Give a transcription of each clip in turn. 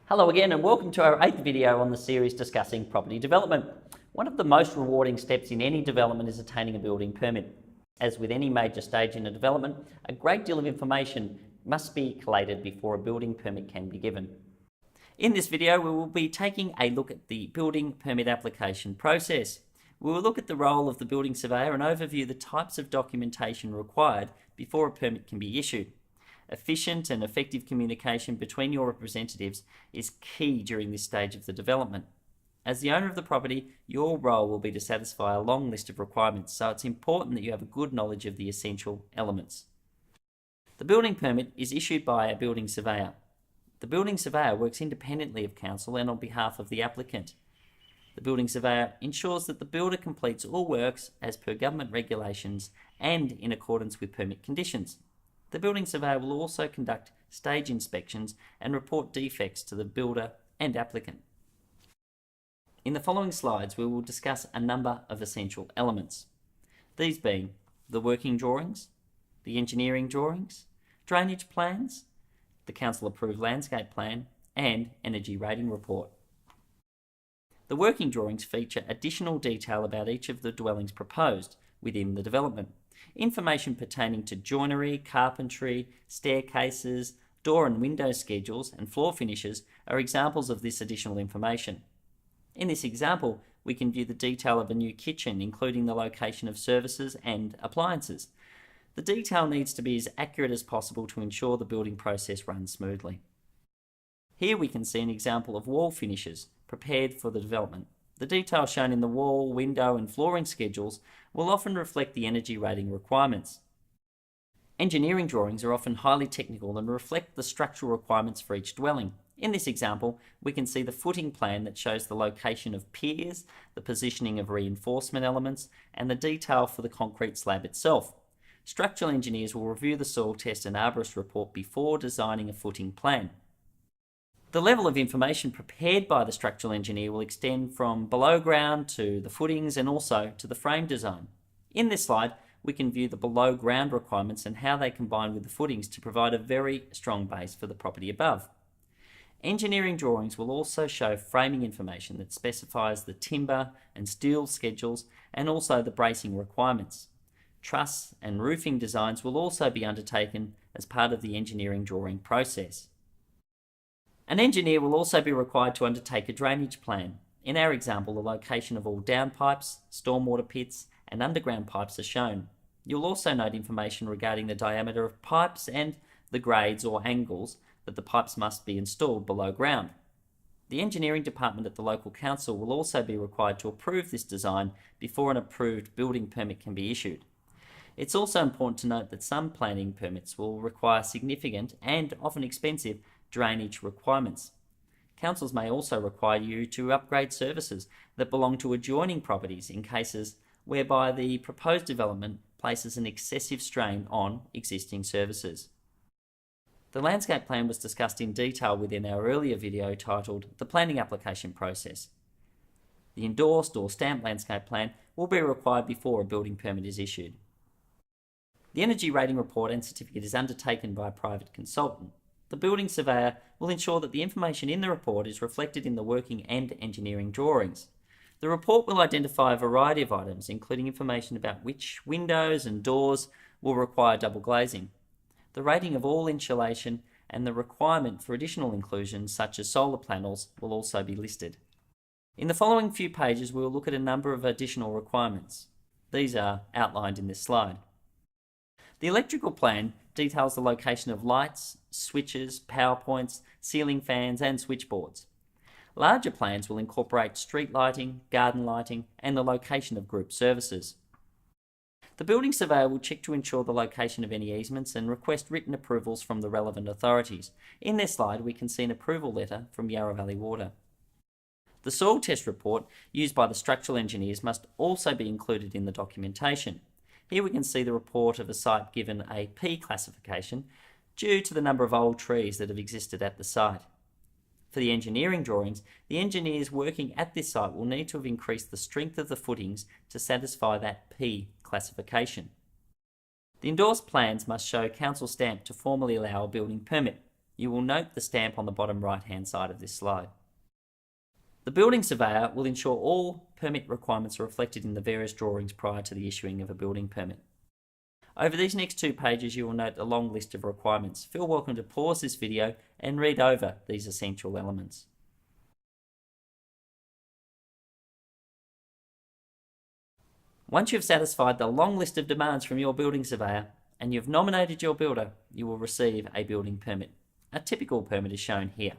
Hello again and welcome to our 8th video on the series discussing property development. One of the most rewarding steps in any development is attaining a building permit. As with any major stage in a development, a great deal of information must be collated before a building permit can be given. In this video, we will be taking a look at the building permit application process. We will look at the role of the building surveyor and overview the types of documentation required before a permit can be issued. Efficient and effective communication between your representatives is key during this stage of the development. As the owner of the property, your role will be to satisfy a long list of requirements, so it's important that you have a good knowledge of the essential elements. The building permit is issued by a building surveyor. The building surveyor works independently of council and on behalf of the applicant. The building surveyor ensures that the builder completes all works as per government regulations and in accordance with permit conditions. The building surveyor will also conduct stage inspections and report defects to the builder and applicant. In the following slides, we will discuss a number of essential elements. These being the working drawings, the engineering drawings, drainage plans, the council approved landscape plan, and energy rating report. The working drawings feature additional detail about each of the dwellings proposed within the development. Information pertaining to joinery, carpentry, staircases, door and window schedules, and floor finishes are examples of this additional information. In this example, we can view the detail of a new kitchen, including the location of services and appliances. The detail needs to be as accurate as possible to ensure the building process runs smoothly. Here we can see an example of wall finishes prepared for the development. The detail shown in the wall, window and flooring schedules will often reflect the energy rating requirements. Engineering drawings are often highly technical and reflect the structural requirements for each dwelling. In this example, we can see the footing plan that shows the location of piers, the positioning of reinforcement elements, and the detail for the concrete slab itself. Structural engineers will review the soil test and arborist report before designing a footing plan. The level of information prepared by the structural engineer will extend from below ground to the footings and also to the frame design. In this slide, we can view the below ground requirements and how they combine with the footings to provide a very strong base for the property above. Engineering drawings will also show framing information that specifies the timber and steel schedules and also the bracing requirements. Truss and roofing designs will also be undertaken as part of the engineering drawing process. An engineer will also be required to undertake a drainage plan. In our example, the location of all downpipes, stormwater pits, and underground pipes are shown. You'll also note information regarding the diameter of pipes and the grades or angles that the pipes must be installed below ground. The engineering department at the local council will also be required to approve this design before an approved building permit can be issued. It's also important to note that some planning permits will require significant and often expensive drainage requirements. Councils may also require you to upgrade services that belong to adjoining properties in cases whereby the proposed development places an excessive strain on existing services. The landscape plan was discussed in detail within our earlier video titled The Planning Application Process. The endorsed or stamped landscape plan will be required before a building permit is issued. The energy rating report and certificate is undertaken by a private consultant. The building surveyor will ensure that the information in the report is reflected in the working and engineering drawings. The report will identify a variety of items, including information about which windows and doors will require double glazing, the rating of all insulation, and the requirement for additional inclusions such as solar panels will also be listed. In the following few pages, we will look at a number of additional requirements. These are outlined in this slide. The electrical plan details the location of lights, switches, power points, ceiling fans and switchboards. Larger plans will incorporate street lighting, garden lighting and the location of group services. The building surveyor will check to ensure the location of any easements and request written approvals from the relevant authorities. In this slide we can see an approval letter from Yarra Valley Water. The soil test report used by the structural engineers must also be included in the documentation. Here we can see the report of a site given a P classification due to the number of old trees that have existed at the site. For the engineering drawings, the engineers working at this site will need to have increased the strength of the footings to satisfy that P classification. The endorsed plans must show council stamp to formally allow a building permit. You will note the stamp on the bottom right-hand side of this slide. The building surveyor will ensure all permit requirements are reflected in the various drawings prior to the issuing of a building permit. Over these next 2 pages, you will note a long list of requirements. Feel welcome to pause this video and read over these essential elements. Once you've satisfied the long list of demands from your building surveyor and you've nominated your builder, you will receive a building permit. A typical permit is shown here.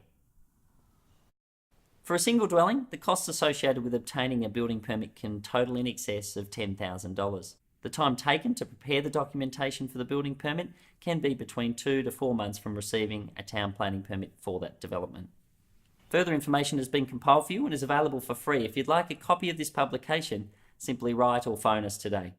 For a single dwelling, the costs associated with obtaining a building permit can total in excess of $10,000. The time taken to prepare the documentation for the building permit can be between 2 to 4 months from receiving a town planning permit for that development. Further information has been compiled for you and is available for free. If you'd like a copy of this publication, simply write or phone us today.